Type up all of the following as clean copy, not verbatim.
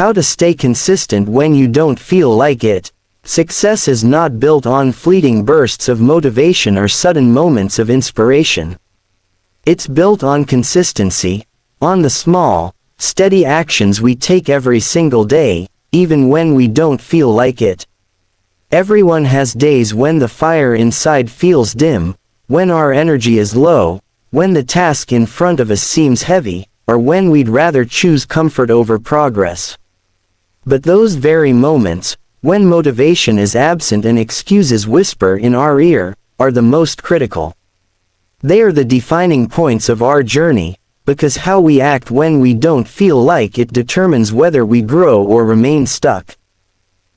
How to stay consistent when you don't feel like it. Success is not built on fleeting bursts of motivation or sudden moments of inspiration. It's built on consistency, on the small, steady actions we take every single day, even when we don't feel like it. Everyone has days when the fire inside feels dim, when our energy is low, when the task in front of us seems heavy, or when we'd rather choose comfort over progress. But those very moments, when motivation is absent and excuses whisper in our ear, are the most critical. They are the defining points of our journey, because how we act when we don't feel like it determines whether we grow or remain stuck.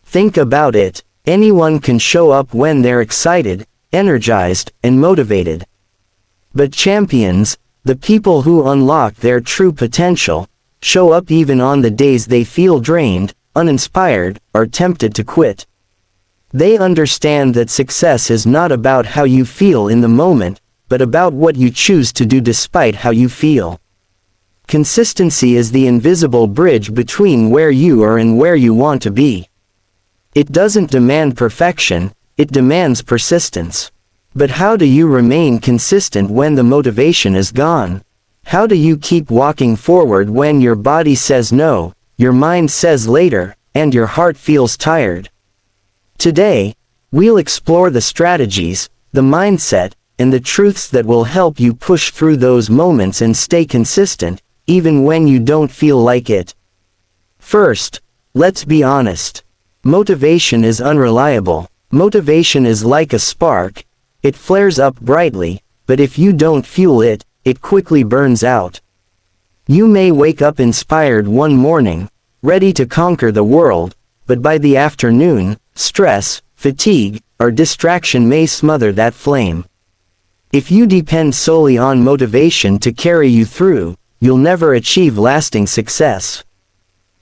Think about it. Anyone can show up when they're excited, energized, and motivated. But champions, the people who unlock their true potential, show up even on the days they feel drained, uninspired, or tempted to quit. They understand that success is not about how you feel in the moment, but about what you choose to do despite how you feel. Consistency is the invisible bridge between where you are and where you want to be. It doesn't demand perfection, it demands persistence. But how do you remain consistent when the motivation is gone? How do you keep walking forward when your body says no, your mind says later, and your heart feels tired? Today, we'll explore the strategies, the mindset, and the truths that will help you push through those moments and stay consistent, even when you don't feel like it. First, let's be honest. Motivation is unreliable. Motivation is like a spark. It flares up brightly, but if you don't fuel it, it quickly burns out. You may wake up inspired one morning, ready to conquer the world, but by the afternoon, stress, fatigue, or distraction may smother that flame. If you depend solely on motivation to carry you through, you'll never achieve lasting success.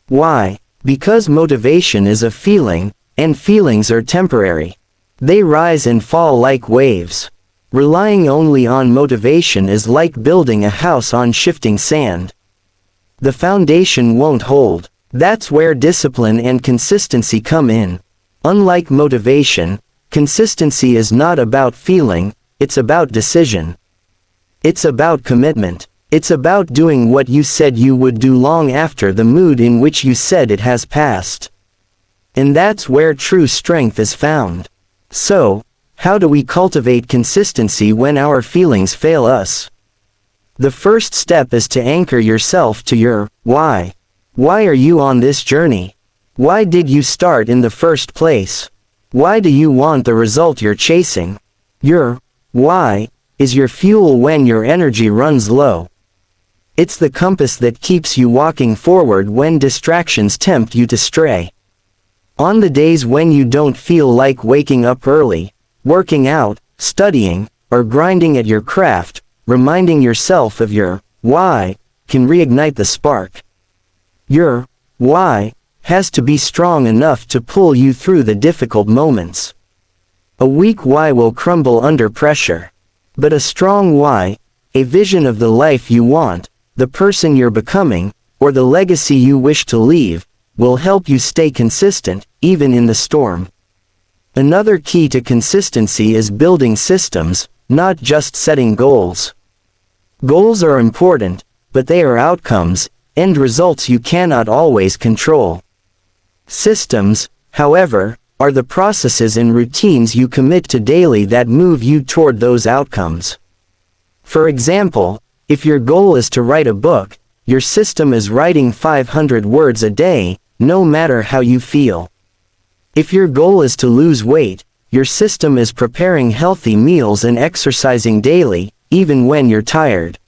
Why? Because motivation is a feeling, and feelings are temporary. They rise and fall like waves. Relying only on motivation is like building a house on shifting sand. The foundation won't hold. That's where discipline and consistency come in. Unlike motivation, consistency is not about feeling, it's about decision. It's about commitment. It's about doing what you said you would do long after the mood in which you said it has passed. And that's where true strength is found. So, how do we cultivate consistency when our feelings fail us? The first step is to anchor yourself to your why. Why are you on this journey? Why did you start in the first place? Why do you want the result you're chasing? Your why is your fuel when your energy runs low. It's the compass that keeps you walking forward when distractions tempt you to stray. On the days when you don't feel like waking up early, working out, studying, or grinding at your craft, reminding yourself of your why can reignite the spark. Your why has to be strong enough to pull you through the difficult moments. A weak why will crumble under pressure. But a strong why, a vision of the life you want, the person you're becoming, or the legacy you wish to leave, will help you stay consistent, even in the storm. Another key to consistency is building systems, not just setting goals. Goals are important, but they are outcomes, end results you cannot always control. Systems, however, are the processes and routines you commit to daily that move you toward those outcomes. For example, if your goal is to write a book, your system is writing 500 words a day, no matter how you feel. If your goal is to lose weight, your system is preparing healthy meals and exercising daily, even when you're tired.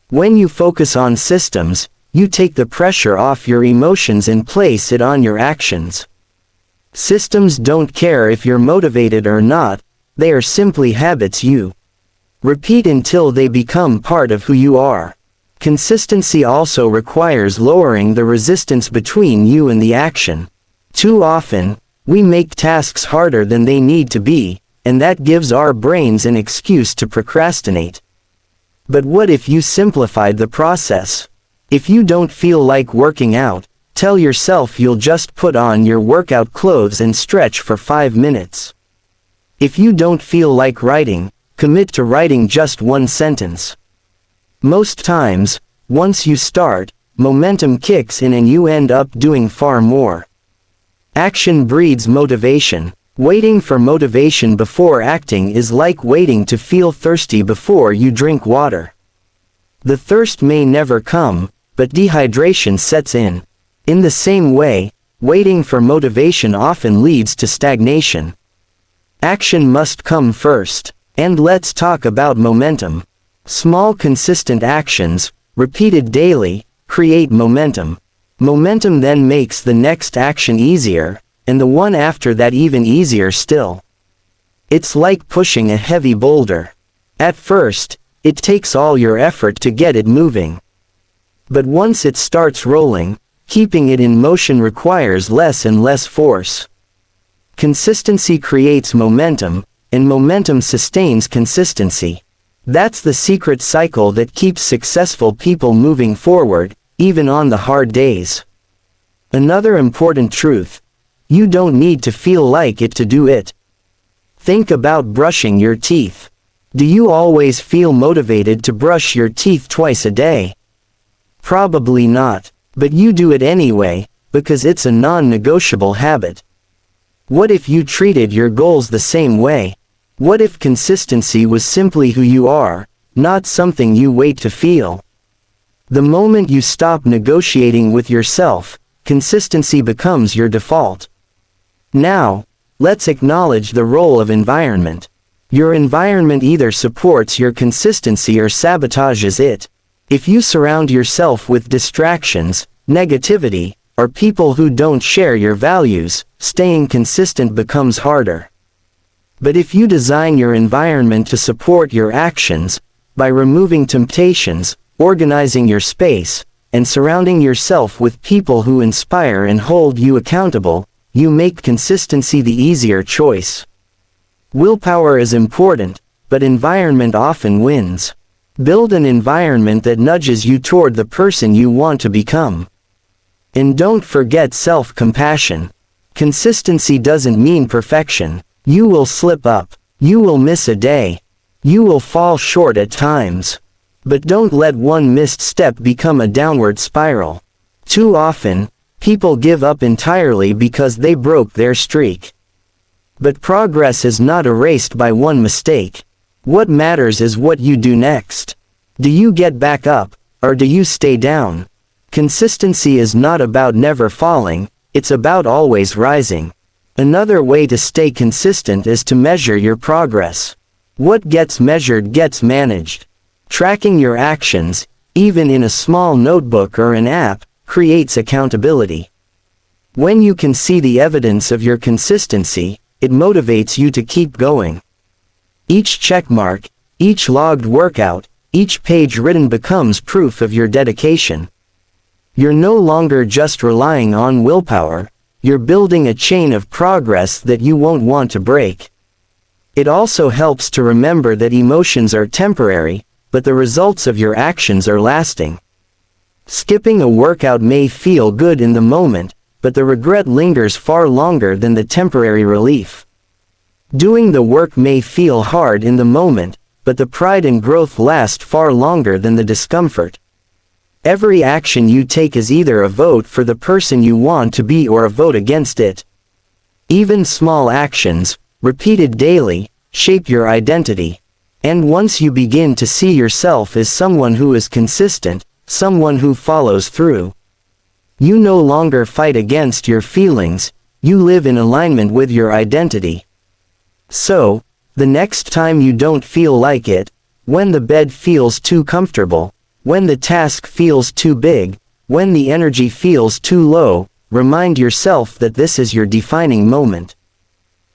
When you focus on systems, you take the pressure off your emotions and place it on your actions. Systems don't care if you're motivated or not, they are simply habits you repeat until they become part of who you are. Consistency also requires lowering the resistance between you and the action. Too often, we make tasks harder than they need to be, and that gives our brains an excuse to procrastinate. But what if you simplified the process? If you don't feel like working out, Tell yourself you'll just put on your workout clothes and stretch for 5 minutes. If you don't feel like writing, commit to writing just one sentence. Most times, once you start, momentum kicks in and you end up doing far more. Action breeds motivation. Waiting for motivation before acting is like waiting to feel thirsty before you drink water. The thirst may never come, but dehydration sets in. In the same way, waiting for motivation often leads to stagnation. Action must come first. And let's talk about momentum. Small consistent actions, repeated daily, create momentum. Momentum then makes the next action easier, and the one after that even easier still. It's like pushing a heavy boulder. At first, it takes all your effort to get it moving. But once it starts rolling, keeping it in motion requires less and less force. Consistency creates momentum, and momentum sustains consistency. That's the secret cycle that keeps successful people moving forward, even on the hard days. Another important truth: you don't need to feel like it to do it. Think about brushing your teeth. Do you always feel motivated to brush your teeth twice a day? Probably not, but you do it anyway, because it's a non-negotiable habit. What if you treated your goals the same way? What if consistency was simply who you are, not something you wait to feel? The moment you stop negotiating with yourself, consistency becomes your default. Now, let's acknowledge the role of environment. Your environment either supports your consistency or sabotages it. If you surround yourself with distractions, negativity, or people who don't share your values, staying consistent becomes harder. But if you design your environment to support your actions, by removing temptations, organizing your space, and surrounding yourself with people who inspire and hold you accountable, you make consistency the easier choice. Willpower is important, but environment often wins. Build an environment that nudges you toward the person you want to become. And don't forget self-compassion. Consistency doesn't mean perfection. You will slip up. You will miss a day. You will fall short at times. But don't let one missed step become a downward spiral. Too often, people give up entirely because they broke their streak. But progress is not erased by one mistake. What matters is what you do next. Do you get back up, or do you stay down? Consistency is not about never falling, it's about always rising. Another way to stay consistent is to measure your progress. What gets measured gets managed. Tracking your actions, even in a small notebook or an app, creates accountability. When you can see the evidence of your consistency, it motivates you to keep going. Each checkmark, each logged workout, each page written becomes proof of your dedication. You're no longer just relying on willpower. You're building a chain of progress that you won't want to break. It also helps to remember that emotions are temporary, but the results of your actions are lasting. Skipping a workout may feel good in the moment, but the regret lingers far longer than the temporary relief. Doing the work may feel hard in the moment, but the pride and growth last far longer than the discomfort. Every action you take is either a vote for the person you want to be or a vote against it. Even small actions, repeated daily, shape your identity. And once you begin to see yourself as someone who is consistent, someone who follows through, you no longer fight against your feelings, you live in alignment with your identity. So, the next time you don't feel like it, when the bed feels too comfortable, when the task feels too big, when the energy feels too low, remind yourself that this is your defining moment.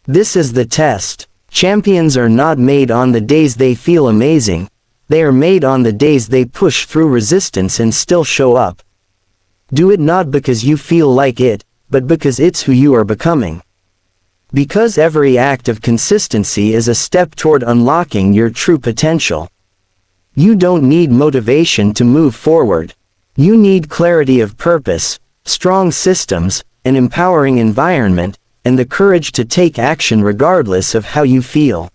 This is the test. Champions are not made on the days they feel amazing, they are made on the days they push through resistance and still show up. Do it not because you feel like it, but because it's who you are becoming. Because every act of consistency is a step toward unlocking your true potential. You don't need motivation to move forward. You need clarity of purpose, strong systems, an empowering environment, and the courage to take action regardless of how you feel.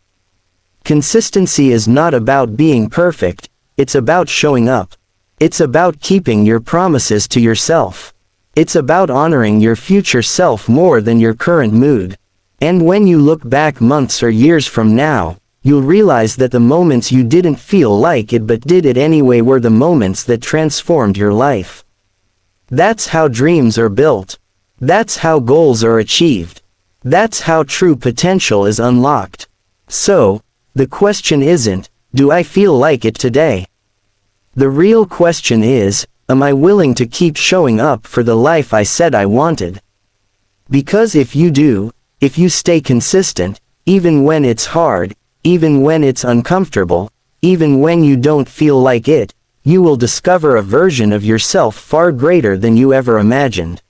Consistency is not about being perfect, it's about showing up. It's about keeping your promises to yourself. It's about honoring your future self more than your current mood. And when you look back months or years from now, you'll realize that the moments you didn't feel like it but did it anyway were the moments that transformed your life. That's how dreams are built. That's how goals are achieved. That's how true potential is unlocked. So, the question isn't, do I feel like it today? The real question is, am I willing to keep showing up for the life I said I wanted? Because if you do, if you stay consistent, even when it's hard, even when it's uncomfortable, even when you don't feel like it, you will discover a version of yourself far greater than you ever imagined.